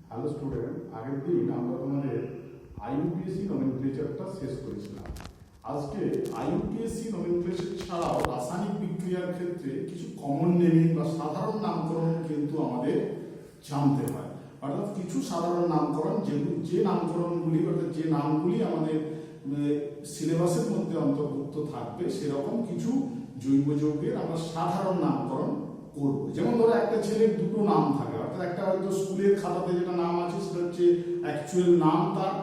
Hello student, আগের দিন আমরা তোমাদের আইইউপিএসসি নমেনক্লেচারটা শেষ করেছিলাম। আজকে আইইউপিএসসি নমেনক্লেচার ছাড়াও রাসায়নিক বিক্রিয়ার ক্ষেত্রে কিছু কমন নেমিং বা সাধারণ নামকরণ কিন্তু আমাদের জানতে হয়। অর্থাৎ কিছু সাধারণ নামকরণ যে নামকরণগুলি অর্থাৎ যে নামগুলি আমাদের সিলেবাসের মধ্যে অন্তর্ভুক্ত থাকবে সেরকম কিছু জৈব যৌগের আমরা সাধারণ নামকরণ করবো। যেমন ধরো একটা ছেলের দুটো নাম থাকে, অর্থাৎ একটা হয়তো স্কুলের খাতাতে যেটা নাম আছে সেটা হচ্ছে অ্যাকচুয়াল নাম তার,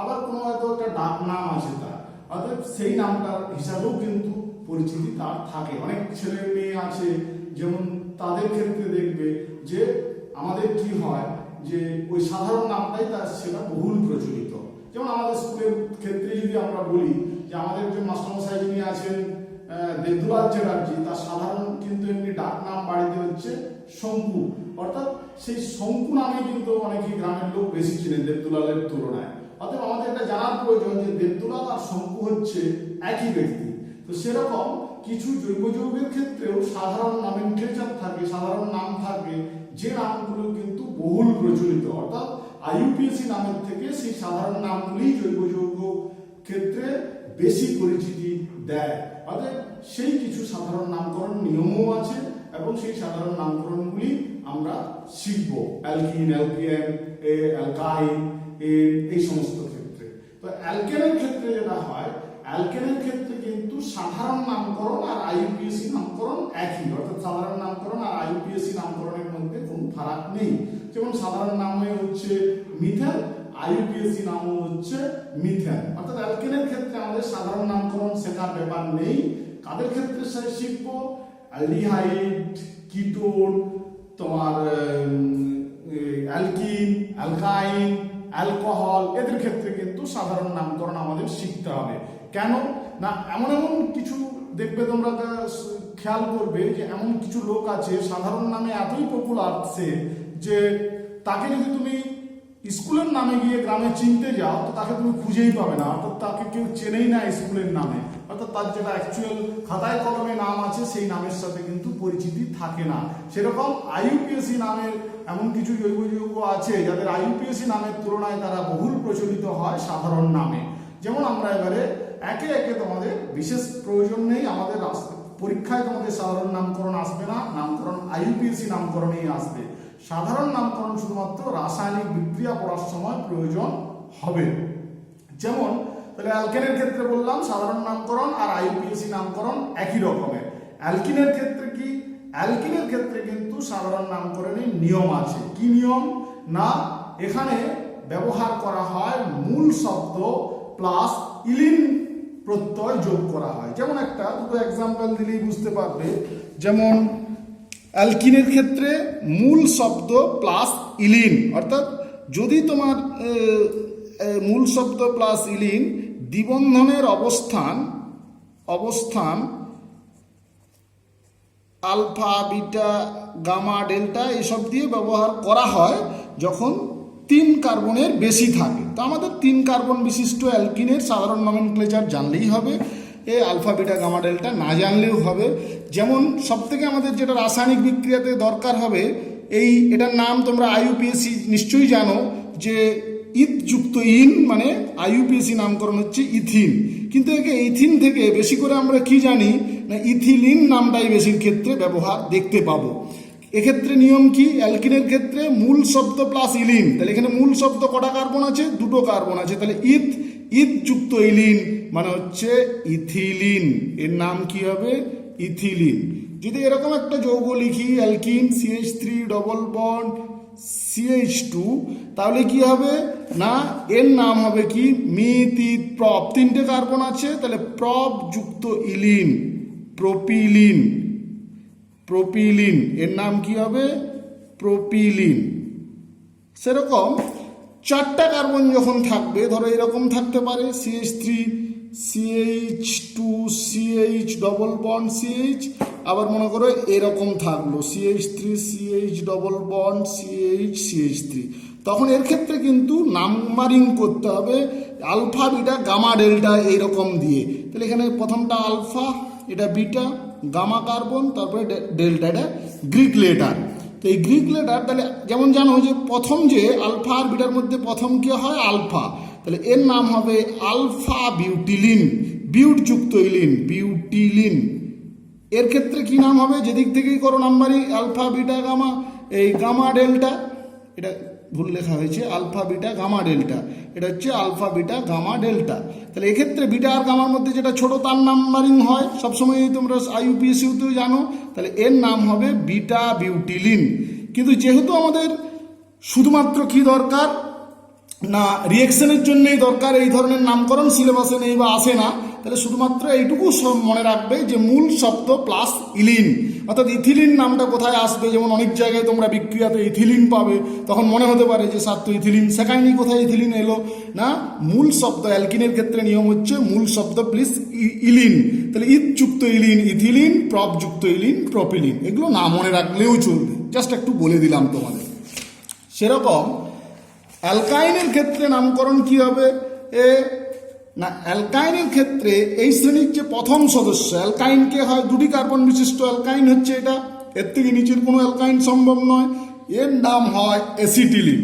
আবার কোনো হয়তো একটা ডাক নাম আছে তার, অর্থাৎ সেই নামটার হিসাবেও কিন্তু পরিচিতি তার থাকে। অনেক ছেলে মেয়ে আছে যেমন তাদের ক্ষেত্রে দেখবে যে আমাদের কি হয় যে ওই সাধারণ নামটাই তার সেটা বহুল প্রচলিত। যেমন আমাদের স্কুলের ক্ষেত্রে যদি আমরা বলি যে আমাদের যে মাস্টারমশাই যিনি আছেন দেবদুলাল চ্যাটার্জি, তার সাধারণ কিন্তু এমনি ডাক নাম বাড়িতে হচ্ছে শঙ্কু, অর্থাৎ সেই শঙ্কু নামে কিন্তু অনেকেই গ্রামের লোক বেশি চিনেন দেবদুলালের তুলনায়। অর্থাৎ আমাদের এটা জানার প্রয়োজন যে দেবদুলাল আর শঙ্কু হচ্ছে একই ব্যক্তি। তো সেরকম কিছু জৈব যৌগের ক্ষেত্রেও সাধারণ নমেনক্লেচার থাকে, সাধারণ নাম থাকে, যে নামগুলো কিন্তু বহুল প্রচলিত। অর্থাৎ আইইউপিএসসি নামের থেকে সেই সাধারণ নামগুলি জৈব যৌগ ক্ষেত্রে বেশি পরিচিতি দেয়। অর্থাৎ সেই কিছু সাধারণ নামকরণ নিয়মও আছে এবং সেই সাধারণ নামকরণগুলি আমরা শিখব অ্যালকিন, অ্যালকিন, অ্যালকাইন এই সমস্ত ক্ষেত্রে। তো অ্যালকেনের ক্ষেত্রে যেটা হয়, অ্যালকেনের ক্ষেত্রে কিন্তু সাধারণ নামকরণ আর আইইউপিএসসি নামকরণ একই, অর্থাৎ সাধারণ নামকরণ আর আইইউপিএসসি নামকরণের মধ্যে কোনো ফারাক নেই। যেমন সাধারণ নামে হচ্ছে মিথেন, আইইউপিএসসি নামও হচ্ছে মিথেন। অর্থাৎ অ্যালকেনের ক্ষেত্রে আমাদের সাধারণ নামকরণ শেখার ব্যাপার নেই। কাদের ক্ষেত্রে শিখব? অ্যালডিহাইড, কিটোন, তোমার অ্যালকিন, অ্যালকাইন, অ্যালকোহল, এদের ক্ষেত্রে কিন্তু সাধারণ নামকরণ আমাদের শিখতে হবে। কেন না, এমন এমন কিছু দেখবে তোমরা খেয়াল করবে যে এমন কিছু লোক আছে সাধারণ নামে এতই পপুলার সে যে তাকে যদি তুমি স্কুলের নামে গিয়ে গ্রামে চিনতে যাও তো তাকে তুমি খুঁজেই পাবে না, অর্থাৎ তাকে কেউ চেনেই না স্কুলের নামে। অর্থাৎ তার যেটা অ্যাকচুয়াল খাতায় কলমে নাম আছে সেই নামের সাথে কিন্তু পরিচিতি থাকে না। সেরকম আইইউপিএসসি নামের এমন কিছু জৈব যৌগ আছে যাদের আইইউপিএসসি নামের তুলনায় তারা বহুল প্রচলিত হয় সাধারণ নামে। যেমন আমরা এবারে একে একে, তোমাদের বিশেষ প্রয়োজন নেই, আমাদের পরীক্ষায় তোমাদের সাধারণ নামকরণ আসবে না, নামকরণ আইইউপিএসসি নামকরণেই আসবে। সাধারণ নামকরণ শুধুমাত্র রাসায়নিক বিক্রিয়া পড়ার সময় প্রয়োজন হবে। যেমন তাহলে অ্যালকেনের ক্ষেত্রে বললাম সাধারণ নামকরণ আর আইইউপিএসসি নামকরণ একই রকমের। অ্যালকিনের ক্ষেত্রে কি? অ্যালকিনের ক্ষেত্রে কিন্তু সাধারণ নামকরণের নিয়ম আছে। কি নিয়ম? না, এখানে ব্যবহার করা হয় মূল শব্দ প্লাস ইলিন প্রত্যয় যোগ করা হয়। যেমন দুটো এক্সাম্পল দিলেই বুঝতে পারবে। যেমন অ্যালকিনের ক্ষেত্রে মূল শব্দ প্লাস ইলিন, অর্থাৎ যদি তোমার মূল শব্দ প্লাস ইলিন দ্বিবন্ধনের অবস্থান আলফা, বিটা, গামা, ডেল্টা এসব দিয়ে ব্যবহার করা হয় যখন 3 কার্বনের বেশি থাকে। তো আমাদের 3 কার্বন বিশিষ্ট অ্যালকিনের সাধারণ নমেনক্লেচার জানলেই হবে, আলফা, বিটা, গামা, ডেল্টা না জানলেও হবে। যেমন সবথেকে আমাদের যেটা রাসায়নিক বিক্রিয়াতে দরকার হবে, এটার নাম তোমরা আইইউপিএসসি নিশ্চয়ই জানো যে ইথযুক্ত ইন, মানে আইইউপিএসসি নামকরণ হচ্ছে ইথিন। কিন্তু একে ইথিন থেকে বেশি করে আমরা কি জানি না, ইথিলিন নামটাই বেশির ক্ষেত্রে ব্যবহার দেখতে পাবো। এক্ষেত্রে নিয়ম কি? অ্যালকিনের ক্ষেত্রে মূল শব্দ প্লাস ইলিন, তাহলে এখানে মূল শব্দ কটা কার্বন আছে? 2টো কার্বন আছে, তাহলে ইথযুক্ত ইলিন মানে হচ্ছে ইথিলিন, এর নাম কি হবে? ইথিলিন। যদি এরকম একটা যৌগ লিখি alkyne CH3 double bond CH2, তাহলে কি হবে না, এর নাম হবে কি? মিথিত প্রপ, 3টে কার্বন আছে, তাহলে প্রপ যুক্ত ইলিন, প্রোপিলিন, এর নাম কি হবে? প্রোপিলিন। সেরকম 4টা কার্বন যখন থাকবে, ধরো এরকম থাকতে পারে CH3 CH2 CH double bond CH, আবার মনে করো এরকম থাকলো CH3 CH double bond CH3, তখন এর ক্ষেত্রে কিন্তু নাম্বারিং করতে হবে আলফা, বিটা, গামা, ডেল্টা এইরকম দিয়ে। তাহলে এখানে প্রথমটা আলফা, এটা বিটা, গামা কার্বন, তারপরে ডেল্টা, এটা গ্রিক লেটার। তো এই গ্রিক লেটার তাহলে যেমন জানো যে প্রথম যে আলফা আর বিটার মধ্যে প্রথম কি হয় আলফা, তাহলে এর নাম হবে আলফা বিউটিলিন, বিউটযুক্ত ইলিন, বিউটিলিন। এর ক্ষেত্রে কি নাম হবে, যেদিক থেকেই করো নাম্বারিং, আলফা বিটা গামা, এই গামা ডেল্টা, এটা ভুল লেখা হয়েছে, আলফা বিটা গামা ডেল্টা, এটা হচ্ছে আলফা বিটা গামা ডেল্টা। তাহলে এক্ষেত্রে বিটা আর গামার মধ্যে যেটা ছোট তার নাম্বারিং হয়, সবসময় তোমরা আইইউপিএসিতেও জানো, তাহলে এর নাম হবে বিটা বিউটিলিন। কিন্তু যেহেতু আমাদের শুধুমাত্র কি দরকার না, রিয়েকশনের জন্যই দরকার, এই ধরনের নামকরণ সিলেবাসে নেই বা আসে না, তাহলে শুধুমাত্র এইটুকু সব মনে রাখবে যে মূল শব্দ প্লাস ইলিন, অর্থাৎ ইথিলিন নামটা কোথায় আসবে, যেমন অনেক জায়গায় তোমরা বিক্রিয়াতে ইথিলিন পাবে, তখন মনে হতে পারে যে স্যার তো ইথিলিন শেখায়নি, কোথায় ইথিলিন এলো না, মূল শব্দ অ্যালকিনের ক্ষেত্রে নিয়ম হচ্ছে মূল শব্দ প্লিস ইলিন, তাহলে ইথযুক্ত ইলিন ইথিলিন, প্রপযুক্ত ইলিন প্রপিলিন, এগুলো না মনে রাখলেও চলবে, জাস্ট একটু বলে দিলাম তোমাদের। সেরকম অ্যালকাইনের ক্ষেত্রে নামকরণ কি হবে না, অ্যালকাইনের ক্ষেত্রে এই শ্রেণীর যে প্রথম সদস্য, অ্যালকাইনকে হয় দুটি কার্বন বিশিষ্ট অ্যালকাইন হচ্ছে এটা, এর থেকে নিচের কোনো অ্যালকাইন সম্ভব নয়, এর নাম হয় অ্যাসিটিলিন।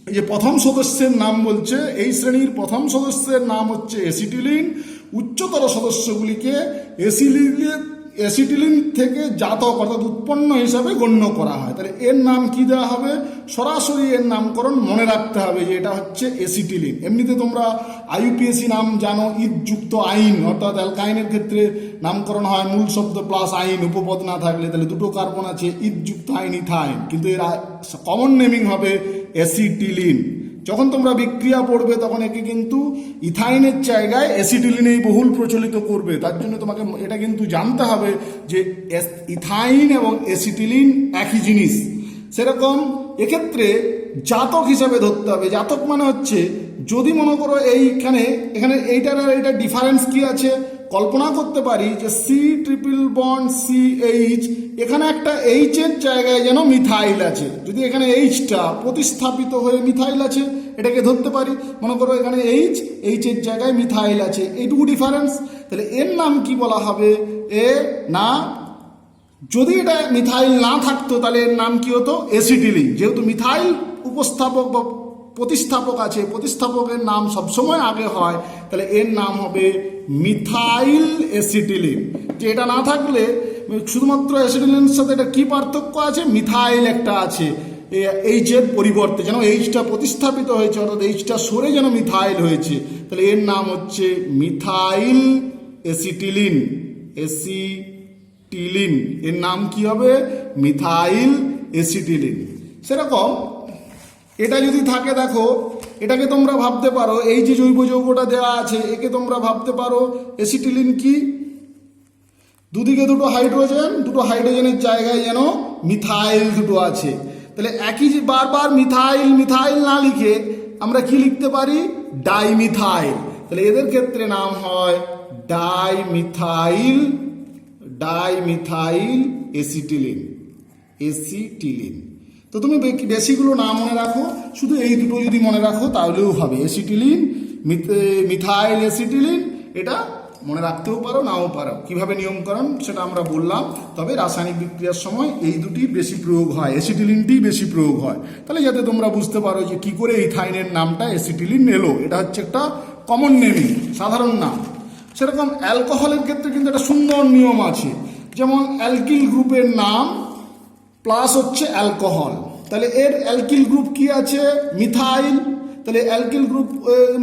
এই যে প্রথম সদস্যের নাম বলছে, এই শ্রেণীর প্রথম সদস্যের নাম হচ্ছে অ্যাসিটিলিন, উচ্চতর সদস্যগুলিকে অ্যাসিটিলিন থেকে জাতক অর্থাৎ উৎপন্ন হিসাবে গণ্য করা হয়। তাহলে এর নাম কি দেওয়া হবে, সরাসরি এর নামকরণ মনে রাখতে হবে যে এটা হচ্ছে অ্যাসিটিলিন। এমনিতে তোমরা আইইউপিএসি নাম জানো, ইথযুক্ত আইন, অর্থাৎ অ্যালকাইনের ক্ষেত্রে নামকরণ হয় মূল শব্দ প্লাস আইন, উপপদ না থাকলে, তাহলে দুটো কার্বন আছে ইথযুক্ত আইন ইথাইন, কিন্তু এর কমন নেমিং হবে অ্যাসিটিলিন। যখন তোমরা বিক্রিয়া পড়বে তখন একে কিন্তু ইথাইনের জায়গায় অ্যাসিটিলিনেই বহুল প্রচলিত করবে, তার জন্য তোমাকে এটা কিন্তু জানতে হবে যে ইথাইন এবং অ্যাসিটিলিন একই জিনিস। সেরকম এক্ষেত্রে জাতক হিসাবে ধরতে হবে, জাতক মানে হচ্ছে যদি মনে করো এখানে এইটার আর এইটার ডিফারেন্স কি আছে, কল্পনা করতে পারি যে C triple bond C H, এখানে একটা এইচ এর জায়গায় যেন মিথাইল আছে, যদি এখানে এইচটা প্রতিস্থাপিত হয়ে মিথাইল আছে এটাকে ধরতে পারি, মনে করো এখানে এইচ এর জায়গায় মিথাইল আছে, এইটুকু ডিফারেন্স। তাহলে এর নাম কি বলা হবে, না যদি এটা মিথাইল না থাকতো তাহলে এর নাম কি হতো অ্যাসিটিলিন, যেহেতু মিথাইল উপস্থাপক বা প্রতিস্থাপক আছে, প্রতিস্থাপকের নাম সবসময় আগে হয়, তাহলে এর নাম হবে মিথাইল অ্যাসিটিলিন। যে এটা না থাকলে শুধুমাত্র অ্যাসিটিলিনের সাথে এটা কি পার্থক্য আছে, মিথাইল একটা আছে এইচের পরিবর্তে, যেন এইচটা প্রতিস্থাপিত হয়েছে, অর্থাৎ এইচটা সরে যেন মিথাইল হয়েছে, তাহলে এর নাম হচ্ছে মিথাইল অ্যাসিটিলিন, অ্যাসিটিলিন, এর নাম কি হবে মিথাইল অ্যাসিটিলিন। সেরকম এটা যদি থাকে, দেখো এটাকে তোমরা ভাবতে পারো, এই যে জৈব যৌগটা দেওয়া আছে একে তোমরা ভাবতে পারো অ্যাসিটিলিন কি, দুদিকে দুটো হাইড্রোজেনের জায়গায় যেন মিথাইল দুটো আছে, তাহলে একই যে বারবার মিথাইল না লিখে আমরা কি লিখতে পারি, ডাইমিথাইল, তাহলে এদের ক্ষেত্রে নাম হয় ডাইমিথাইল অ্যাসিটিলিন। তো তুমি বেশিগুলো না মনে রাখো, শুধু এই দুটো যদি মনে রাখো তাহলেও হবে, অ্যাসিটিলিন মিথাইল অ্যাসিটিলিন, এটা মনে রাখতেও পারো নাও পারো, কিভাবে নিয়মকরণ সেটা আমরা বললাম, তবে রাসায়নিক বিক্রিয়ার সময় এই দুটি বেশি প্রয়োগ হয়, অ্যাসিটিলিনটি বেশি প্রয়োগ হয়, তাহলে যাতে তোমরা বুঝতে পারো যে কি করে ইথাইনের নামটা অ্যাসিটিলিন এলো, এটা হচ্ছে একটা কমন নেমিং, সাধারণ নাম। সেরকম অ্যালকোহলের ক্ষেত্রে কিন্তু একটা সুন্দর নিয়ম আছে, যেমন অ্যালকিল গ্রুপের নাম প্লাস হচ্ছে অ্যালকোহল, তাহলে এর অ্যালকিল গ্রুপ কি আছে মিথাইল, তাহলে অ্যালকিল গ্রুপ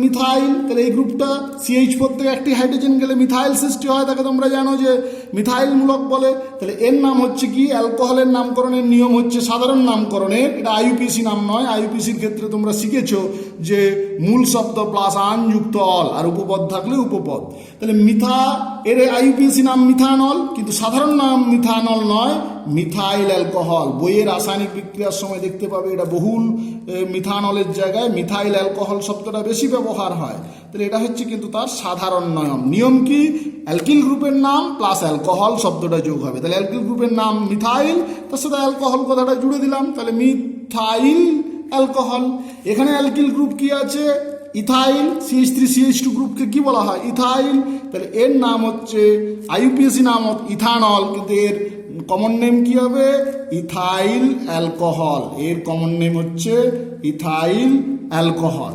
মিথাইল, তাহলে এই গ্রুপটা CH4 থেকে একটি হাইড্রোজেন গেলে মিথাইল সৃষ্টি হয়, তাকে তোমরা জানো যে মিথাইল মূলক বলে, তাহলে এর নাম হচ্ছে কি, অ্যালকোহলের নামকরণের নিয়ম হচ্ছে সাধারণ নামকরণের, এটা আইইউপিএসি নাম নয়, আইইউপিএসির ক্ষেত্রে তোমরা শিখেছো যে মূল শব্দ প্লাস আনযুক্ত অল আর উপপদ থাকলে উপপদ, তাহলে এর আইইউপিএসি নাম মিথানল, কিন্তু সাধারণ নাম মিথানল নয়, মিথাইল অ্যালকোহল। বইয়ের রাসায়নিক বিক্রিয়ার সময় দেখতে পাবে এটা বহুল মিথানলের জায়গায় মিথাইল অ্যালকোহল শব্দটা বেশি ব্যবহার হয়, তাহলে এটা হচ্ছে কিন্তু তার সাধারণ নিয়ম কি, অ্যালকিল গ্রুপের নাম প্লাস অ্যালকোহল শব্দটা যোগ হবে, তাহলে অ্যালকিল গ্রুপের নাম মিথাইল, তার সাথে অ্যালকোহল কথাটা জুড়ে দিলাম, তাহলে মিথাইল অ্যালকোহল। এখানে অ্যালকিল গ্রুপ কি আছে, ইথাইল, CH3CH2 গ্রুপকে কি বলা হয় ইথাইল, তাহলে এর নাম হচ্ছে আইইউপিএসি নাম ইথানল, কিন্তু এর কমন নেম কি হবে? Ethyl alcohol. এর কমন নেম হচ্ছে ইথাইল অ্যালকোহল।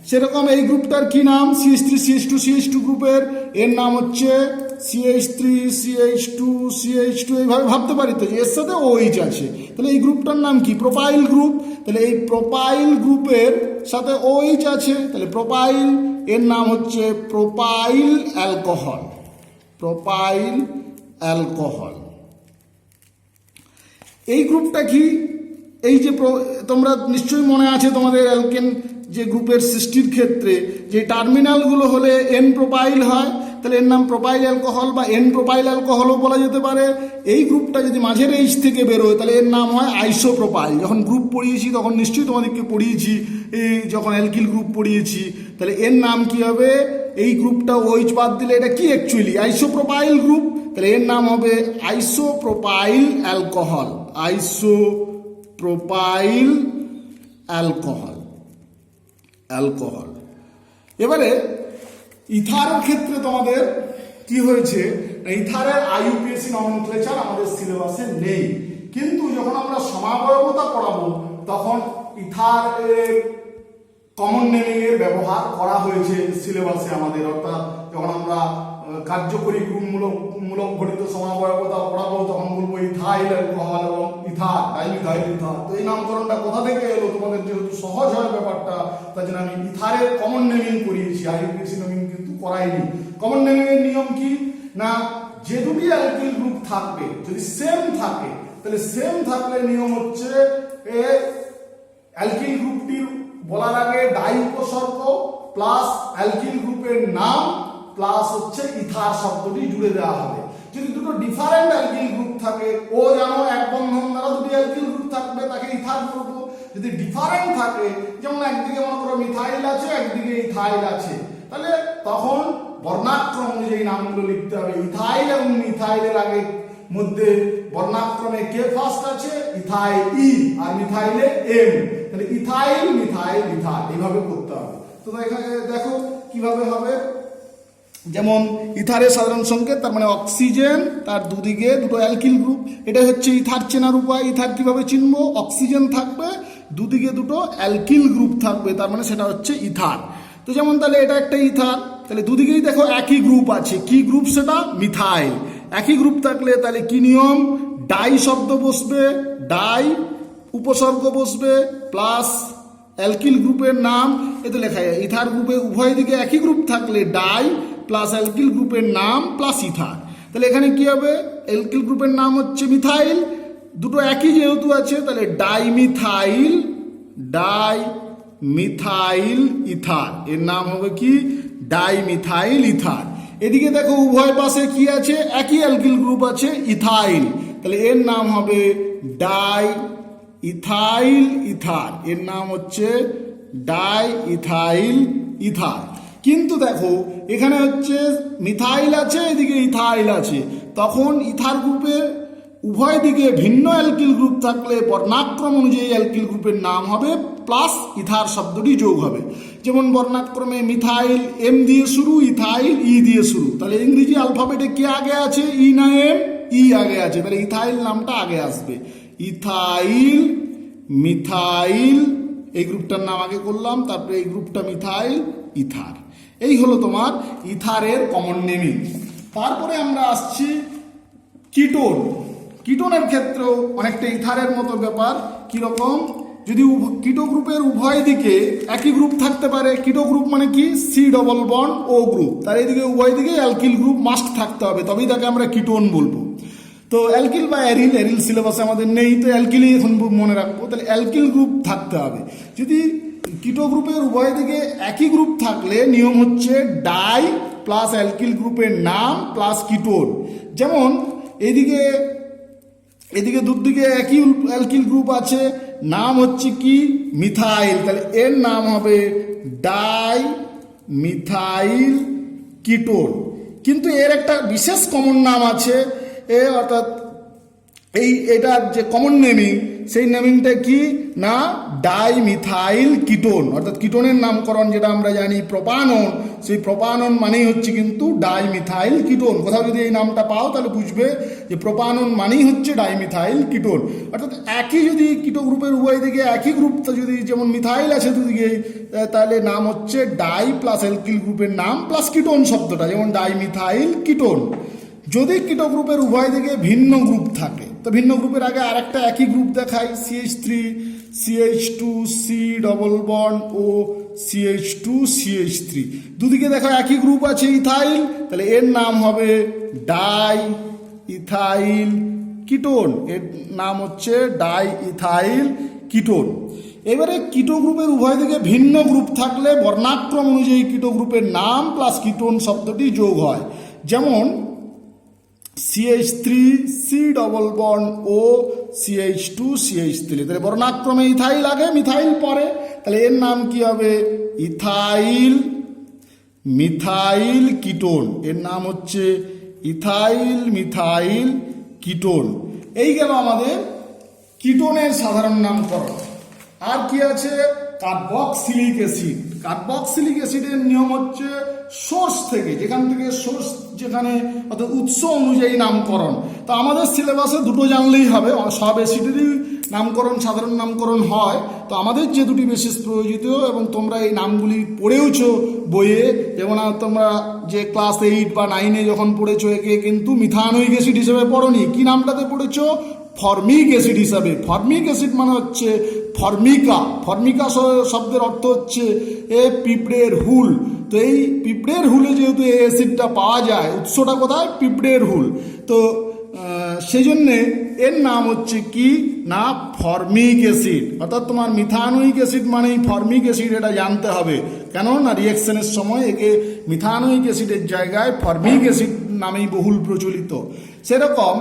সেরকম এই গ্রুপটার কি নাম? CH3CH2 গ্রুপের এর নাম হচ্ছে CH3CH2 এইভাবে ভাবতে পারি তো, এর সাথে OH আছে, তাহলে এই গ্রুপটার নাম কি? Propyl group. তাহলে এই প্রোপাইল গ্রুপের সাথে OH আছে, তাহলে প্রোপাইল এর নাম হচ্ছে প্রোপাইল অ্যালকোহল। Propyl alcohol. এই গ্রুপটা কি? এই যে তোমরা নিশ্চয়ই মনে আছে তোমাদের অ্যালকেন যে গ্রুপের সৃষ্টির ক্ষেত্রে যে টার্মিনালগুলো হলে এন প্রোপাইল হয়, তাহলে এর নাম প্রোপাইল অ্যালকোহল বা এন প্রোপাইল অ্যালকোহলও বলা যেতে পারে। এই গ্রুপটা যদি মাঝের এইচ থেকে বেরোয় তাহলে এর নাম হয় আইসোপ্রোপাইল। যখন গ্রুপ পড়িয়েছি তখন নিশ্চয়ই তোমাদেরকে পড়িয়েছি, এই যখন অ্যালকিল গ্রুপ পড়িয়েছি, তাহলে এর নাম কি হবে? এই গ্রুপটা OH বাদ দিলে এটা কি অ্যাকচুয়ালি? Isopropyl group. তাহলে এর নাম হবে isopropyl alcohol. Isopropyl alcohol. Alcohol. এবারে ইথারের ক্ষেত্রে তোমাদের কি হয়েছে? ইথারের IUPAC নমেনক্লেচার আমাদের সিলেবাসে নেই, কিন্তু যখন আমরা সমাবয়বতা পড়াবো তখন ইথারের কমন নেমিং এর ব্যবহার করা হয়েছে সিলেবাসে আমাদের। অর্থাৎ যখন আমরা কার্যকরী মূলক ঘটিত সমাবয়বতা পড়াবো তখন বলবো ইথাইল অ্যালকোহল এবং ইথার, ডাইমিথাইল ইথার। তো এই নামকরণটা কোথা থেকে এলো? তোমাদের যেহেতু সহজ হয় ব্যাপারটা, তার জন্য আমি ইথারের কমন নেমিং করিয়েছি, IUPAC নেমিং কিন্তু করাইনি। কমন নেমিং এর নিয়ম কি না, যে দুটি অ্যালকিল গ্রুপ থাকবে যদি সেম থাকে, তাহলে সেম থাকলে নিয়ম হচ্ছে অ্যালকিল গ্রুপটির বলার আগে ডাই উপসর্গ প্লাস অ্যালকিল গ্রুপের নাম প্লাস হচ্ছে ইথার শব্দটি জুড়ে দেওয়া হবে। যদি দুটো ডিফারেন্ট অ্যালকিল গ্রুপ থাকে, ও জানো এক বন্ধন দ্বারা দুটি অ্যালকিল গ্রুপ থাকবে, তাকে ইথার বলবো। যদি ডিফারেন্ট থাকে, যেমন একদিকে মনে করো মিথাইল আছে, একদিকে ইথাইল আছে, তাহলে তখন বর্ণাক্রম অনুযায়ী নামগুলো লিখতে হবে। ইথাইল এবং মিথাইলের আগে মধ্যে বর্ণাক্রমে কে ফার্স্ট আছে? ইথাইল ই, আর মিথাইলে এম। তাহলে ইথাইল মিথাইল ইথার এইভাবে করতে হবে। তো এখানে দেখো কিভাবে হবে। যেমন ইথারের সাধারণ সংকেত, তার মানে অক্সিজেন, তার দুদিকে দুটো অ্যালকিল গ্রুপ, এটা হচ্ছে ইথার চেনার উপায়। ইথার কিভাবে চিনবো? অক্সিজেন থাকবে, দুদিকে দুটো অ্যালকিল গ্রুপ থাকবে, তার মানে সেটা হচ্ছে ইথার। তো যেমন তাহলে এটা একটা ইথার, তাহলে দুদিকেই দেখো একই গ্রুপ আছে। কি গ্রুপ সেটা? মিথাইল। একই গ্রুপ থাকলে তাহলে কি নিয়ম? ডাই শব্দ বসবে, ডাই উপসর্গ বসবে প্লাস অ্যালকিল গ্রুপের নাম। এতে লেখা যায় ইথার গ্রুপে উভয় দিকে একই গ্রুপ থাকলে ডাই প্লাস অ্যালকিল গ্রুপের নাম প্লাস ইথার। তাহলে এখানে কি হবে? অ্যালকিল গ্রুপের নাম হচ্ছে মিথাইল, দুটো একই যেহেতু আছে তাহলে ডাইমিথাইল, ডাইমিথাইল ইথার। এর নাম হবে কি? Dimethyl ether. এদিকে দেখো উভয় পাশে কি আছে? একই অ্যালকিল গ্রুপ আছে, ইথাইল, তাহলে এর নাম হবে ডাই ইথাইল ইথার। এর নাম হচ্ছে ডাই ইথাইল ইথার। কিন্তু দেখো এখানে হচ্ছে মিথাইল আছে, এদিকে ইথাইল আছে, তখন ইথার গ্রুপে উভয় দিকে ভিন্ন অ্যালকিল গ্রুপ থাকলে বর্ণাক্রম অনুযায়ী অ্যালকিল গ্রুপের নাম হবে প্লাস ইথার শব্দটি যোগ হবে। যেমন বর্ণাক্রমে মিথাইল এম দিয়ে শুরু, ইথাইল ই দিয়ে শুরু, তাহলে ইংরেজি অ্যালফাবেটে কে আগে আছে? ই না এম? ই আগে আছে, তাহলে ইথাইল নামটা আগে আসবে। ইথাইল, মিথাইল, এই গ্রুপটার নাম আগে করলাম, তারপরে এই গ্রুপটা মিথাইল, ইথার। এই হলো তোমার ইথারের কমন নেমিং। তারপরে আমরা আসছি কিটোন। কিটোনের ক্ষেত্রেও অনেকটা ইথারের মতো ব্যাপার। কিরকম? যদি কিটো গ্রুপের উভয় দিকে একই গ্রুপ থাকতে পারে, কিটো গ্রুপ মানে কি? সি ডবল বন্ড ও গ্রুপ, তার এইদিকে উভয় দিকে অ্যালকিল গ্রুপ মাস্ট থাকতে হবে, তবেই তাকে আমরা কিটোন বলবো। তো অ্যালকিল বা অ্যারিল, অ্যারিল সিলেবাসে আমাদের নেই, তো অ্যালকিলই এখন মনে রাখবো। তাহলে অ্যালকিল গ্রুপ থাকতে হবে। যদি কিটো গ্রুপের উভয় দিকে একই গ্রুপ থাকলে নিয়ম হচ্ছে ডাই প্লাস অ্যালকিল গ্রুপের নাম প্লাস কিটোন। যেমন এদিকে দুদিকে একই অ্যালকিল গ্রুপ আছে, নাম হচ্ছে কি? মিথাইল, তাহলে এর নাম হবে ডাই মিথাইল কিটোন। কিন্তু এর একটা বিশেষ কমন নাম আছে, অর্থাৎ এটার যে কমন নেমিং সেই নেমিংটা কি না ডাইমিথাইল কিটোন, অর্থাৎ কিটোনের নামকরণ যেটা আমরা জানি প্রোপানন, সেই প্রোপানন মানেই হচ্ছে কিন্তু ডাইমিথাইল কিটোন। কোথাও যদি এই নামটা পাও তাহলে বুঝবে যে প্রোপানন মানেই হচ্ছে ডাইমিথাইল কিটোন। অর্থাৎ একই যদি কিটো গ্রুপের উভয় দিকে একই গ্রুপটা যদি যেমন মিথাইল আছে দুদিকে, তাহলে নাম হচ্ছে ডাই প্লাস অ্যালকিল গ্রুপের নাম প্লাস কিটোন শব্দটা, যেমন ডাইমিথাইল কিটোন। যদি কিটো গ্রুপের উভয় দিকে ভিন্ন গ্রুপ থাকে, তো ভিন্ন গ্রুপের আগে আরেকটা একই গ্রুপ দেখাই, CH3 CH2 C double bond ও CH2 CH3, দুদিকে দেখো একই গ্রুপ আছে ইথাইল, তাহলে এর নাম হবে ডাই ইথাইল কিটোন, এর নাম হচ্ছে ডাই ইথাইল কিটোন। এবারে কিটো গ্রুপের উভয় দিকে ভিন্ন গ্রুপ থাকলে বর্ণাক্রম অনুযায়ী কিটো গ্রুপের নাম প্লাস কিটোন শব্দটি যোগ হয়, যেমন CH3 C ডবল বন্ড ও CH2 CH3, তাহলে বর্ণাক্রমে ইথাইল আগে মিথাইল পরে, তাহলে এর নাম কি হবে ইথাইল মিথাইল কিটোন, এর নাম হচ্ছে ইথাইল মিথাইল কিটোন। এই গেল আমাদের কিটোনের সাধারণ নামকরণ। আর কি আছে, কার্বক্সিলিক অ্যাসিড। কার্বক্সিলিক অ্যাসিডের নিয়ম হচ্ছে সোর্স থেকে, যেখান থেকে সোর্স যেখানে অর্থাৎ উৎস অনুযায়ী নামকরণ। তো আমাদের সিলেবাসে দুটো জানলেই হবে, সব অ্যাসিডেরই নামকরণ সাধারণ নামকরণ হয়। তো আমাদের যে দুটি বিশেষ প্রয়োজিত এবং তোমরা এই নামগুলি পড়েওছো বইয়ে, যেমন তোমরা যে ক্লাস 8 বা 9-এ যখন পড়েছো একে কিন্তু মিথানোইক অ্যাসিড হিসেবে পড়োনি, কি নামটাতে পড়েছো ফর্মিক অ্যাসিড হিসাবে। ফর্মিক অ্যাসিড মানে হচ্ছে ফর্মিকা, ফর্মিকা শব্দের অর্থ হচ্ছে পিঁপড়ের হুল। তো এই পিঁপড়ের হুলে যেহেতু এই অ্যাসিডটা পাওয়া যায়, উৎসটা কোথায় পিঁপড়ের হুল, তো সেই জন্যে এর নাম হচ্ছে কি না ফর্মিক অ্যাসিড। অর্থাৎ তোমার মিথানোইক অ্যাসিড মানেই ফর্মিক অ্যাসিড, এটা জানতে হবে, কেন না রিঅ্যাকশনের সময় একে মিথানোইক অ্যাসিডের জায়গায় ফর্মিক অ্যাসিড নামেই বহুল প্রচলিত। সেরকম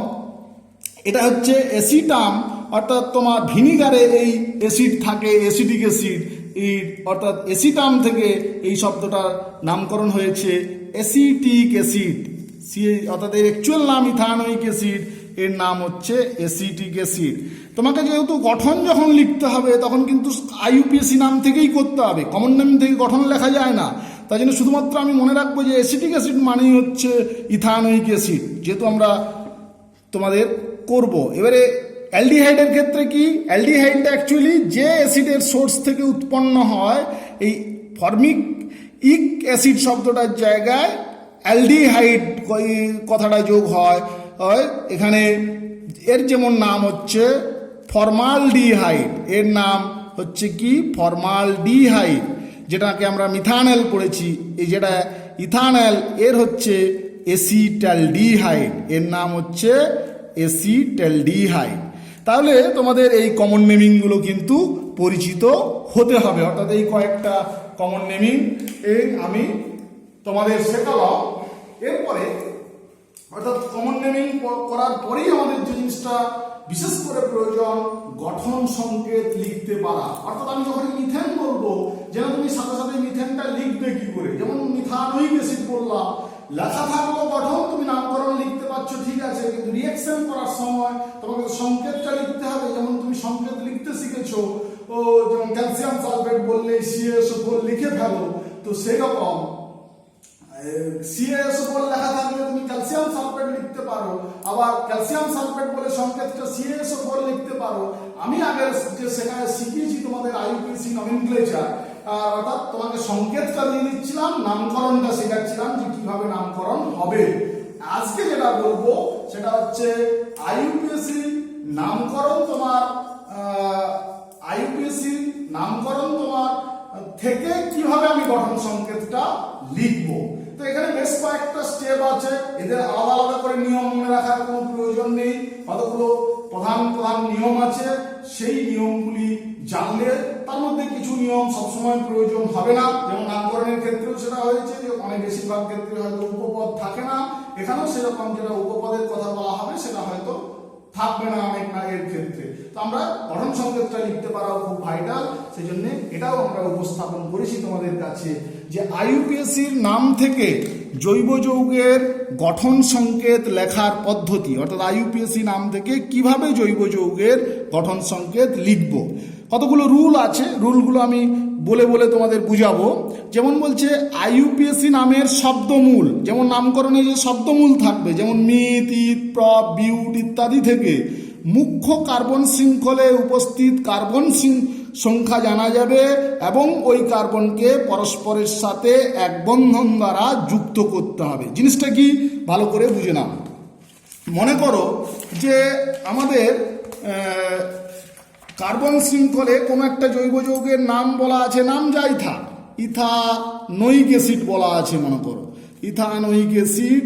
এটা হচ্ছে অ্যাসিটাম, অর্থাৎ তোমার ভিনিগারে এই অ্যাসিড থাকে, অ্যাসিডিক অ্যাসিড, এই অর্থাৎ অ্যাসিটাম থেকে এই শব্দটার নামকরণ হয়েছে অ্যাসিটিক অ্যাসিড। অর্থাৎ এর অ্যাকচুয়াল নাম ইথানোইক অ্যাসিড, এর নাম হচ্ছে অ্যাসিটিক অ্যাসিড। তোমাকে যেহেতু গঠন যখন লিখতে হবে তখন কিন্তু IUPAC নাম থেকেই করতে হবে, কমন নেম থেকে গঠন লেখা যায় না। তাই জন্য শুধুমাত্র আমি মনে রাখবো যে অ্যাসিটিক অ্যাসিড মানেই হচ্ছে ইথানোইক অ্যাসিড, যেহেতু আমরা তোমাদের করব। এবারে অ্যালডিহাইডের ক্ষেত্রে কি, অ্যালডিহাইডটা অ্যাকচুয়ালি যে অ্যাসিডের সোর্স থেকে উৎপন্ন হয়, এই ফর্মিক ইক অ্যাসিড শব্দটার জায়গায় অ্যালডিহাইড কথাটা যোগ হয়। এখানে এর যেমন নাম হচ্ছে ফর্মালডিহাইড, এর নাম হচ্ছে কি ফর্মালডিহাইড, যেটাকে আমরা মিথানল পড়েছি। এই যেটা ইথানল, এর হচ্ছে এসিটালডিহাইড, এর নাম হচ্ছে এসিটালডিহাইড। তাহলে তোমাদের এই কমন নেমিংগুলো কিন্তু পরিচিত হতে হবে, অর্থাৎ এই কয়েকটা কমন নেমিং আমি তোমাদের শেখালাম। এরপরে অর্থাৎ কমন নেমিং করার পরেই আমাদের যে জিনিসটা বিশেষ করে প্রয়োজন, গঠন সংকেত লিখতে পারা। অর্থাৎ আমি যখন মিথেন বলবো, যেন তুমি সাথে সাথে মিথেনটা লিখবে কি করে। যেমন মিথানোইক অ্যাসিড বললাম, লেখা থাকলো গঠন, তুমি নামকরণ লিখতে পারছো, ঠিক আছে, কিন্তু রিঅ্যাকশন করার সময় তোমাকে সংকেতটা লিখতে হবে। যেমন তুমি সংকেত লিখতে শিখেছো, যেমন ক্যালসিয়াম সালফেট বললে CaSO4 লিখে ফেলো, তো সেরকম CaSO4 লেখা থাকলে তুমি ক্যালসিয়াম সালফেট লিখতে পারো, আবার ক্যালসিয়াম সালফেট বলে সংকেতটা CaSO4 লিখতে পারো। আমি আগে যে শিখিয়েছি তোমাদের IUPAC নমেনক্লেচার, অর্থাৎ তোমাকে সংকেতটা দিয়ে দিচ্ছিলাম, নামকরণটা শেখাচ্ছিলাম যে কিভাবে নামকরণ হবে। আজকে যেটা বলবো সেটা হচ্ছে IUPAC নামকরণ তোমার থেকে কিভাবে আমি গঠন সংকেতটা লিখবো। তো এখানে বেশ কয়েকটা স্টেপ আছে, এদের আলাদা আলাদা করে নিয়ম মনে রাখার কোনো প্রয়োজন নেই। কতগুলো প্রধান প্রধান নিয়ম আছে, সেই নিয়মগুলি জানলে তার মধ্যে কিছু নিয়ম সবসময় প্রয়োজন হবে না। যেমন নামকরণের ক্ষেত্রেও সেটা হয়েছে যে অনেক বেশিরভাগ ক্ষেত্রে হয়তো উপপদ থাকে না, এখানেও সেরকম যেটা উপপদের কথা বলা হবে সেটা হয়তো থাকবে না অনেক না এর ক্ষেত্রে। তো আমরা গঠন সংকেতটা লিখতে পারাও খুব ভাইটাল, সেই জন্য এটাও আমরা উপস্থাপন করেছি তোমাদের কাছে যে আইইউপিএসির নাম থেকে জৈব যৌগের গঠন সংকেত লেখার পদ্ধতি, অর্থাৎ আইইউপিএসি নাম থেকে কিভাবে জৈব যৌগের গঠন সংকেত লিখব। কতগুলো রুল আছে, রুলগুলো আমি বলে বলে তোমাদের বুঝাবো। যেমন বলছে আইইউপিএসি নামের শব্দমূল, যেমন নামকরণে যে শব্দমূল থাকবে, যেমন মিথ, ইথ, প্রপ, বিউট ইত্যাদি থেকে মুখ্য কার্বন শৃঙ্খলে উপস্থিত কার্বন সংখ্যা জানা যাবে এবং ওই কার্বনকে পরস্পরের সাথে এক বন্ধন দ্বারা যুক্ত করতে হবে। জিনিসটা কি ভালো করে বুঝে নাও। মনে করো যে আমাদের কার্বন শৃঙ্খলে কোনো একটা জৈব যৌগের নাম বলা আছে, নাম যাই থাক, ইথানোয়িক অ্যাসিড বলা আছে, মনে করো ইথানোয়িক অ্যাসিড,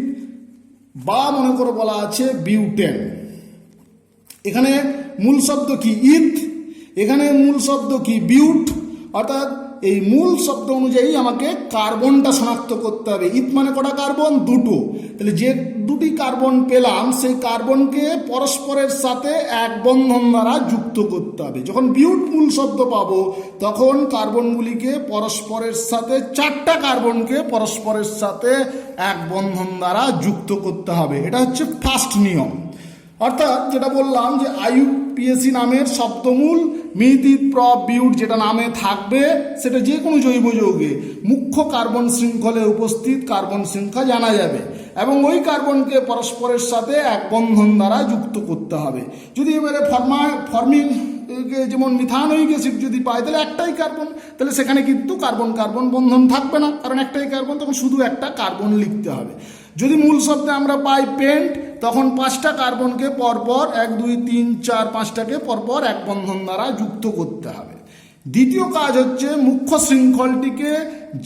বা মনে করো বলা আছে বিউটেন। এখানে মূল শব্দ কি ইথ, এখানে মূল শব্দ কি বিউট, অর্থাৎ এই মূল শব্দ অনুযায়ী আমাকে কার্বনটা শনাক্ত করতে হবে। ইথ মানে কটা কার্বন? দুটো। তাহলে যে দুটি কার্বন পেলাম সেই কার্বনকে পরস্পরের সাথে এক বন্ধন দ্বারা যুক্ত করতে হবে। যখন বিউট মূল শব্দ পাবো তখন কার্বনগুলিকে পরস্পরের সাথে, চারটা কার্বনকে পরস্পরের সাথে এক বন্ধন দ্বারা যুক্ত করতে হবে। এটা হচ্ছে ফার্স্ট নিয়ম। অর্থাৎ যেটা বললাম যে আইইউপিএসি নামের শব্দমূল মিথ, ইথ, প্রপ, বিউট যেটা নামে থাকবে সেটা যে কোনো জৈব যৌগে মুখ্য কার্বন শৃঙ্খলে উপস্থিত কার্বন সংখ্যা জানা যাবে এবং ওই কার্বনকে পরস্পরের সাথে এক বন্ধন দ্বারা যুক্ত করতে হবে। যদি এবারে ফর্মিং যেমন মিথানোয়িক অ্যাসিড যদি পাই তাহলে একটাই কার্বন, তাহলে সেখানে কিন্তু কার্বন কার্বন বন্ধন থাকবে না, কারণ একটাই কার্বন, তখন শুধু একটা কার্বন লিখতে হবে। যদি মূল শব্দে আমরা পাই পেন্ট, তখন পাঁচটা কার্বনকে পরপর 1 2 3 4 5টাকে পরপর এক বন্ধন দ্বারা যুক্ত করতে হবে। দ্বিতীয় কাজ হচ্ছে মুখ্য শৃঙ্খলটিকে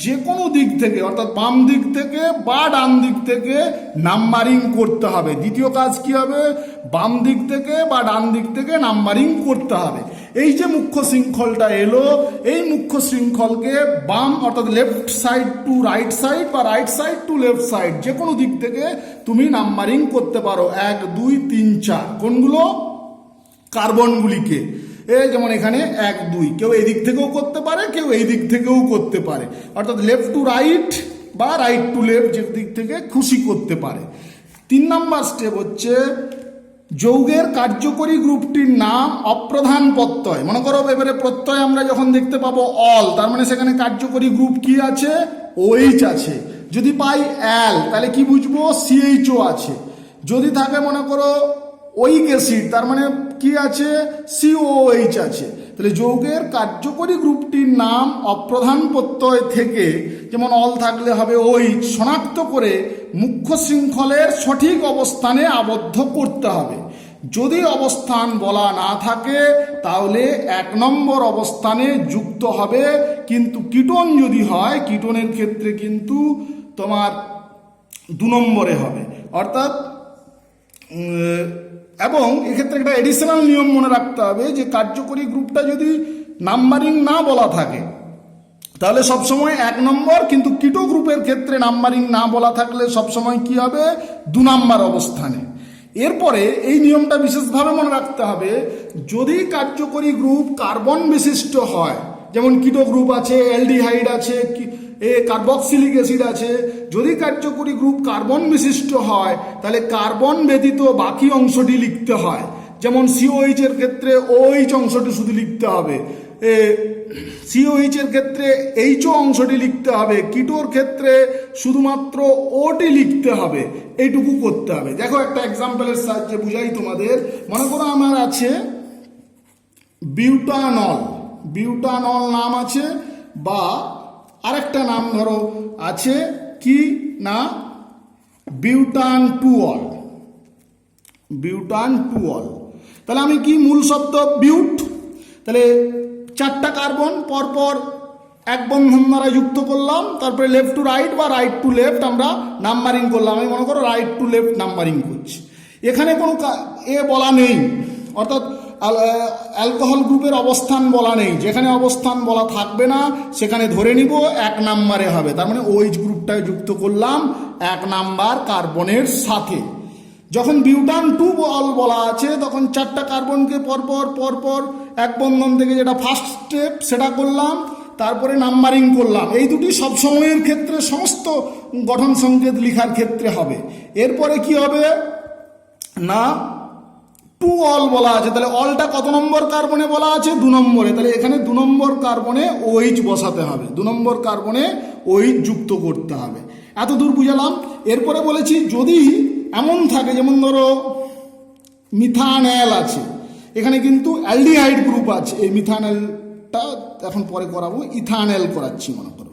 যে কোনো দিক থেকে, অর্থাৎ বাম দিক থেকে বা ডান দিক থেকে নাম্বারিং করতে হবে। দ্বিতীয় কাজ কি হবে? বাম দিক থেকে বা ডান দিক থেকে নাম্বারিং করতে হবে। এই যে মুখ্য শৃঙ্খলটা এলো, এই মুখ্য শৃঙ্খলকে বাম অর্থাৎ left side to right side বা right side to left side যে কোনো দিক থেকে তুমি নাম্বারিং করতে পারো। 1 2 3 4 কোনগুলো? কার্বনগুলিকে। যেমন এখানে 1 2, কেউ এই দিক থেকেও করতে পারে, কেউ এই দিক থেকেও করতে পারে, অর্থাৎ লেফট টু রাইট বা রাইট টু লেফট যে দিক থেকে খুশি করতে পারে। 3 নম্বর স্টেপ হচ্ছে যৌগের কার্যকরী গ্রুপটির নাম অপ্রধান প্রত্যয়। মনে করো এবারে প্রত্যয় আমরা যখন দেখতে পাবো অল, তার মানে সেখানে কার্যকরী গ্রুপ কি আছে? OH আছে। যদি পাই অ্যাল তাহলে কি বুঝবো? CHO আছে। যদি থাকে মনে করো ওইক অ্যাসিড, তার মানে কি আছে? COOH আছে। তাহলে যৌগের কার্যকরী গ্রুপটির নাম অপ্রধান প্রত্যয় থেকে, যেমন অল থাকলে হবে OH, শনাক্ত করে মুখ্য শৃঙ্খলের সঠিক অবস্থানে আবদ্ধ করতে হবে। যদি অবস্থান বলা না থাকে তাহলে 1 নম্বর অবস্থানে যুক্ত হবে, কিন্তু কিটোন যদি হয়, কিটোনের ক্ষেত্রে কিন্তু তোমার 2 নম্বরে হবে। অর্থাৎ এবং এক্ষেত্রে একটা এডিশনাল নিয়ম মনে রাখতে হবে যে কার্যকরী গ্রুপটা যদি নাম্বারিং না বলা থাকে তাহলে সবসময় 1 নম্বর, কিন্তু কিটো গ্রুপের ক্ষেত্রে নাম্বারিং না বলা থাকলে সবসময় কি হবে? 2 নম্বর অবস্থানে। এরপরে এই নিয়মটা বিশেষভাবে মনে রাখতে হবে, যদি কার্যকরী গ্রুপ কার্বন বিশিষ্ট হয়, যেমন কিটো গ্রুপ আছে, অ্যালডিহাইড আছে, কার্বক্সিলিক অ্যাসিড আছে, যদি কার্যকরী গ্রুপ কার্বন বিশিষ্ট হয় তাহলে কার্বন ব্যতীত বাকি অংশটি লিখতে হয়। যেমন COH এর ক্ষেত্রে OH অংশটি শুধু লিখতে হবে, COH এর ক্ষেত্রে HO অংশটি লিখতে হবে, কিটোর ক্ষেত্রে শুধুমাত্র ওটি লিখতে হবে। এইটুকু করতে হবে। দেখো একটা এক্সাম্পলের সাহায্যে বুঝাই তোমাদের। মনে করো আমার আছে বিউটানল, বিউটানল নাম আছে, বা আরেকটা নাম ধরো আছে কি না বিউটান টুঅল, বিউটান টুঅল। তাহলে আমি কি মূল শব্দ বিউট, তাহলে 4টা কার্বন পরপর এক বন্ধন দ্বারা যুক্ত করলাম, তারপরে লেফট টু রাইট বা রাইট টু লেফট আমরা নাম্বারিং করলাম। আমি মনে করো রাইট টু লেফট নাম্বারিং করছি। এখানে কোনো বলা নেই, অর্থাৎ অ্যালকোহল গ্রুপের অবস্থান বলা নেই। যেখানে অবস্থান বলা থাকবে না সেখানে ধরে নিব 1 নম্বরে হবে, তার মানে OH গ্রুপটায় যুক্ত করলাম 1 নাম্বার কার্বনের সাথে। যখন বিউটান 2 বলা আছে তখন 4টা কার্বনকে পরপর এক বন্ধন থেকে যেটা ফার্স্ট স্টেপ সেটা করলাম, তারপরে নাম্বারিং করলাম। এই দুটি সব সময়ের ক্ষেত্রে সমস্ত গঠন সংকেত লেখার ক্ষেত্রে হবে। এরপরে কি হবে না 2 অল বলা আছে, তাহলে অলটা কত নম্বর কার্বনে বলা আছে 2 নম্বরে, তাহলে এখানে 2 নম্বর কার্বনে OH বসাতে হবে, 2 নম্বর কার্বনে OH যুক্ত করতে হবে। এত দূর বুঝালাম। এরপরে বলেছি যদি এমন থাকে, যেমন ধরো মিথানল আছে, এখানে কিন্তু অ্যালডিহাইড গ্রুপ আছে, এই মিথানলটা এখন পরে করাবো, ইথানল করাচ্ছি মনে করো।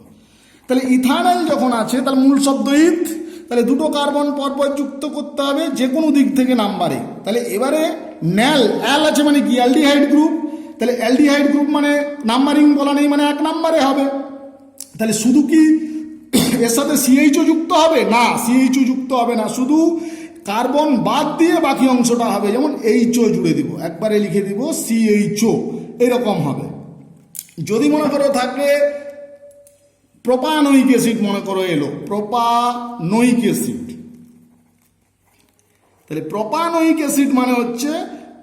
তাহলে ইথানল যখন আছে তাহলে মূল শব্দ ইথ, তাহলে দুটো কার্বন পরপর যুক্ত করতে হবে যে কোনো দিক থেকে নাম্বারে। তাহলে এবারে ন্যাল অ্যাল আছে মানে কি অ্যালডিহাইড গ্রুপ, তাহলে অ্যালডিহাইড গ্রুপ মানে নাম্বারিং বলা নেই মানে 1 নম্বরে হবে। তাহলে শুধু কি এর সাথে CHO যুক্ত হবে না, CHO যুক্ত হবে না, শুধু কার্বন বাদ দিয়ে বাকি অংশটা হবে, যেমন HO জুড়ে দিব, একবারে লিখে দিব CHO, এরকম হবে। যদি মনে করো থাকে প্রোপানোয়িক অ্যাসিড, মনে করো এলো প্রোপানোয়িক অ্যাসিড, তাহলে প্রোপানোয়িক অ্যাসিড মানে হচ্ছে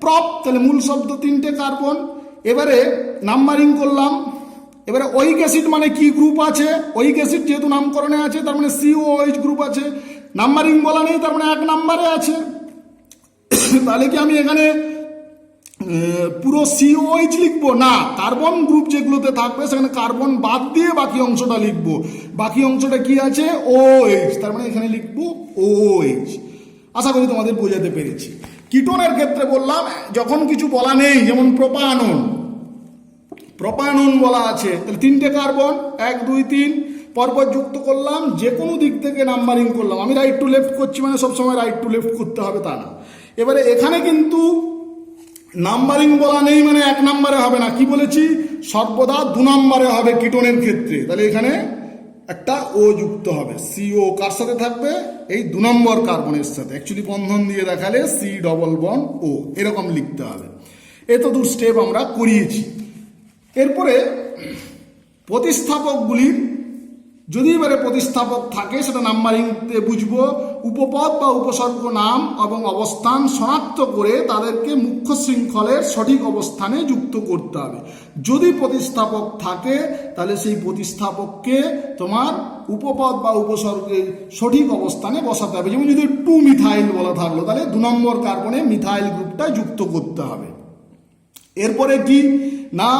প্রপ, তাহলে মূল শব্দ 3টে কার্বন। এবারে নাম্বারিং করলাম। এবারে ওইক অ্যাসিড মানে কি গ্রুপ আছে, ওইক অ্যাসিড যেহেতু নামকরণে আছে তার মানে COOH গ্রুপ আছে, নাম্বারিং বলা নেই তার মানে 1 নম্বরে আছে। তাহলে কি আমি এখানে পুরো COH লিখবো না, কার্বন গ্রুপ যেগুলোতে থাকবে সেখানে কার্বন বাদ দিয়ে বাকি অংশটা লিখবো। বাকি অংশটা কি আছে OH, তার মানে এখানে লিখবো OH। আশা করি তোমাদের বোঝাতে পেরেছি। কিটোনের ক্ষেত্রে বললাম যখন কিছু বলা নেই, যেমন প্রোপানন বলা আছে, তাহলে 3টে কার্বন 1 2 3 পরপর যুক্ত করলাম, যে কোনো দিক থেকে নাম্বারিং করলাম। আমি রাইট টু লেফট করছি মানে সবসময় রাইট টু লেফট করতে হবে তা না। এবারে এখানে কিন্তু নাম্বারিং বলা নেই মানে 1 নম্বরে হবে না, কি বলেছি সর্বদা 2 নম্বরে হবে কিটোনের ক্ষেত্রে। তাহলে এখানে একটা ও যুক্ত হবে, CO কার সাথে থাকবে এই 2 নম্বর কার্বনের সাথে, অ্যাকচুয়ালি বন্ধন দিয়ে দেখালে C+O এরকম লিখতে হবে। এত দূর স্টেপ আমরা করিয়েছি। এরপরে প্রতিস্থাপকগুলির যদি এবারে প্রতিস্থাপক থাকে সেটা নাম্বারিংতে বুঝবো। উপপদ বা উপসর্গ নাম এবং অবস্থান শনাক্ত করে তাদেরকে মুখ্য শৃঙ্খলের সঠিক অবস্থানে যুক্ত করতে হবে। যদি প্রতিস্থাপক থাকে তাহলে সেই প্রতিস্থাপককে তোমার উপপদ বা উপসর্গের সঠিক অবস্থানে বসাতে হবে। যেমন যদি 2 মিথাইল বলা থাকলো তাহলে 2 নম্বর কার্বনে মিথাইল গ্রুপটা যুক্ত করতে হবে। এরপরে কি না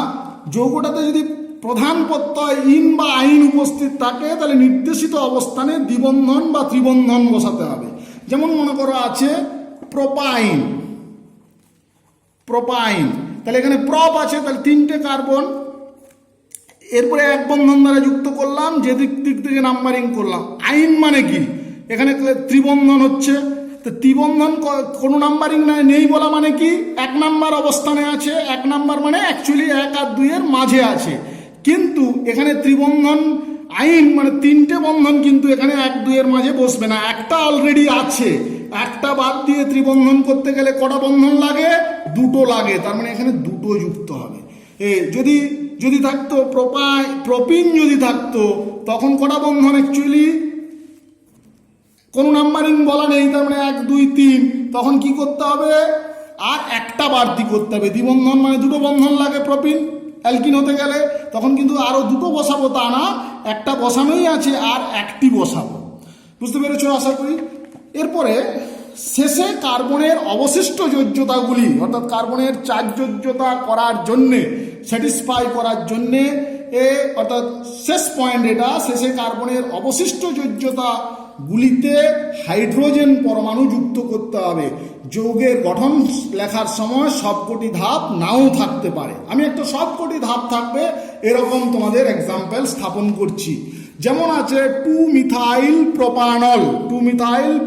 যৌগটাতে যদি প্রধান প্রত্যয় ইন বা আইন উপস্থিত থাকে তাহলে নির্দেশিত অবস্থানে দ্বিবন্ধন বা ত্রিবন্ধন বসাতে হবে। যেমন মনে করো আছে প্রোপাইন, তাহলে এখানে প্রপ আছে, তাহলে 3টে কার্বন, এরপরে 1 বন্ধন দ্বারা যুক্ত করলাম, যে দিক থেকে নাম্বারিং করলাম। আইন মানে কি এখানে ত্রিবন্ধন হচ্ছে, তো ত্রিবন্ধন কোনো নাম্বারিং নেই বলা মানে কি 1 নাম্বার অবস্থানে আছে, 1 নাম্বার মানে অ্যাকচুয়ালি 1 আর 2 এর মাঝে আছে, কিন্তু এখানে ত্রিবন্ধন আইন মানে 3টে বন্ধন কিন্তু এখানে 1 2 এর মাঝে বসবে না, একটা অলরেডি আছে, একটা বাদ দিয়ে ত্রিবন্ধন করতে গেলে কটা বন্ধন লাগে 2টো লাগে, তার মানে এখানে 2টো যুক্ত হবে। যদি থাকতো প্রোপিন যদি থাকতো তখন কটা বন্ধন অ্যাকচুয়ালি কোনো নাম্বারিং বলা নেই, তার মানে 1 2 3, তখন কি করতে হবে আর একটা বাড়তি করতে হবে। দ্বিবন্ধন মানে 2টো বন্ধন লাগে প্রোপিন অ্যালকিন হতে গেলে, তখন কিন্তু আরো 2টো বসাবো তা না, একটা বসানোই আছে আর একটি বসাবো। বুঝতে পেরেছো আশা করি। এরপরে শেষে কার্বনের অবশিষ্ট যোজ্যতাগুলি অর্থাৎ কার্বনের চার্জযোগ্যতা করার জন্যে স্যাটিসফাই করার জন্যে অর্থাৎ শেষ পয়েন্ট এটা, শেষে কার্বনের অবশিষ্ট যোজ্যতাগুলিতে হাইড্রোজেন পরমাণু যুক্ত করতে হবে। যৌগের গঠন লেখার সময় সবকটি ধাপ নাও থাকতে পারে, আমি একটা সবকটি ধাপ থাকবে এরকম তোমাদের এক্সাম্পল স্থাপন করছি। যেমন আছে 2 মিথাইল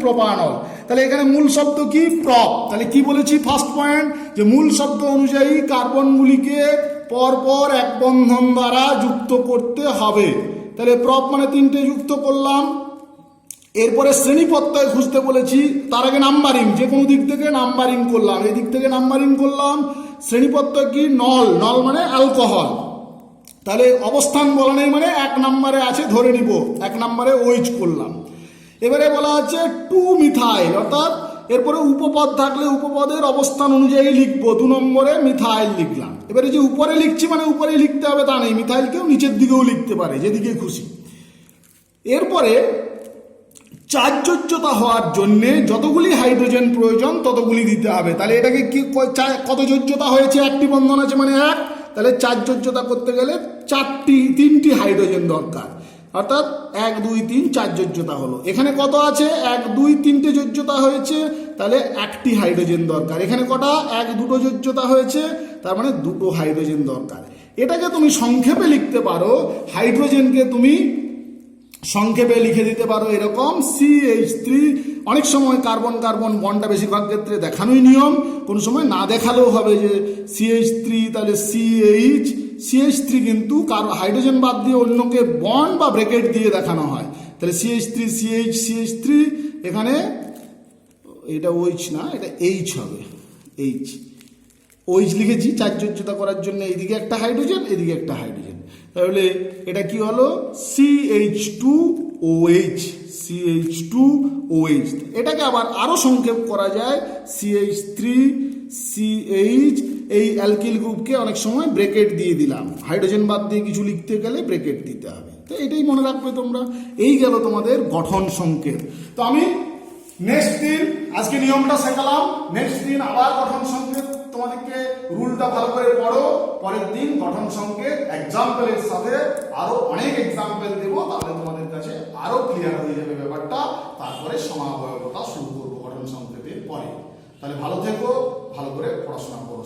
প্রোপানল, তাহলে এখানে মূল শব্দ কি প্রপ, তাহলে কি বলেছি ফার্স্ট পয়েন্ট যে মূল শব্দ অনুযায়ী কার্বনগুলিকে পরপর 1 বন্ধন দ্বারা যুক্ত করতে হবে। তাহলে প্রপ মানে 3টে যুক্ত করলাম। এরপরে শ্রেণীপত্তয় খুঁজতে বলেছি, তার আগে নাম্বারিং, যে কোনো দিক থেকে নাম্বারিং করলাম, এই দিক থেকে নাম্বারিং করলাম। শ্রেণীপত্তয় কি নল মানে অ্যালকোহল, তাহলে অবস্থান বলা নেই মানে 1 নম্বরে আছে ধরে নিব, 1 নম্বরে OH করলাম। এবারে বলা আছে 2 মিথাইল অর্থাৎ এরপরে উপপদ থাকলে উপপদের অবস্থান অনুযায়ী লিখবো। 2 নম্বরে মিথাইল লিখলাম। এবারে যে উপরে লিখছি মানে উপরেই লিখতে হবে তা নেই, মিথাইলকেও নিচের দিকেও লিখতে পারে, যেদিকে খুশি। এরপরে চার্জযোগ্যতা হওয়ার জন্যে যতগুলি হাইড্রোজেন প্রয়োজন ততগুলি দিতে হবে। তাহলে এটাকে কি কত যোজ্যতা হয়েছে, একটি বন্ধন আছে মানে 1, তাহলে চার্জযোগ্যতা করতে গেলে 3টি হাইড্রোজেন দরকার, অর্থাৎ 1 2 3 4 যোজ্যতা হলো। এখানে কত আছে, 1 2 3টে যোজ্যতা হয়েছে, তাহলে 1টি হাইড্রোজেন দরকার। এখানে কটা, 1 2টো যোজ্যতা হয়েছে, তার মানে 2টো হাইড্রোজেন দরকার। এটাকে তুমি সংক্ষেপে লিখতে পারো, হাইড্রোজেনকে তুমি সংক্ষেপে লিখে দিতে পারো এরকম CH3। অনেক সময় কার্বন কার্বন বন্ডটা বেশিরভাগ ক্ষেত্রে দেখানোই নিয়ম, কোনো সময় না দেখালেও হবে যে CH3, তাহলে CH3 কিন্তু হাইড্রোজেন বাদ দিয়ে অন্যকে বন্ড বা ব্রেকেট দিয়ে দেখানো হয়। তাহলে CH3 CH3 এখানে এটা OH না, এটা H হবে, OH লিখেছি চার্জযোগ্যতা করার জন্য। এইদিকে একটা হাইড্রোজেন, এদিকে একটা হাইড্রোজেন, তাহলে এটা কি হলো CH2OH। এটাকে আবার আরো সংক্ষেপ করা যায় CH3CH। এই অ্যালকিল গ্রুপকে অনেক সময় ব্রেকেট দিয়ে দিলাম, হাইড্রোজেন বাদ দিয়ে কিছু লিখতে গেলে ব্রেকেট দিতে হবে। তো এটাই মনে রাখবে তোমরা। এই গেল তোমাদের গঠন সংকেত। তো আমি নেক্সট দিন আজকে নিয়মটা শেখালাম, নেক্সট দিন আবার গঠন সংকেত তোমাদেরকে রুলটা ভালো করে পড়ো। পরের দিন গঠন সংকেত এক্সাম্পলের সাথে আরো অনেক এক্সাম্পল দেবো, তাহলে তোমাদের কাছে আরো ক্লিয়ার হয়ে যাবে ব্যাপারটা। তারপরে সমাবয়বতা শুরু করবো গঠন সংকেতের পরে। তাহলে ভালো থেকো, ভালো করে পড়াশোনা করো।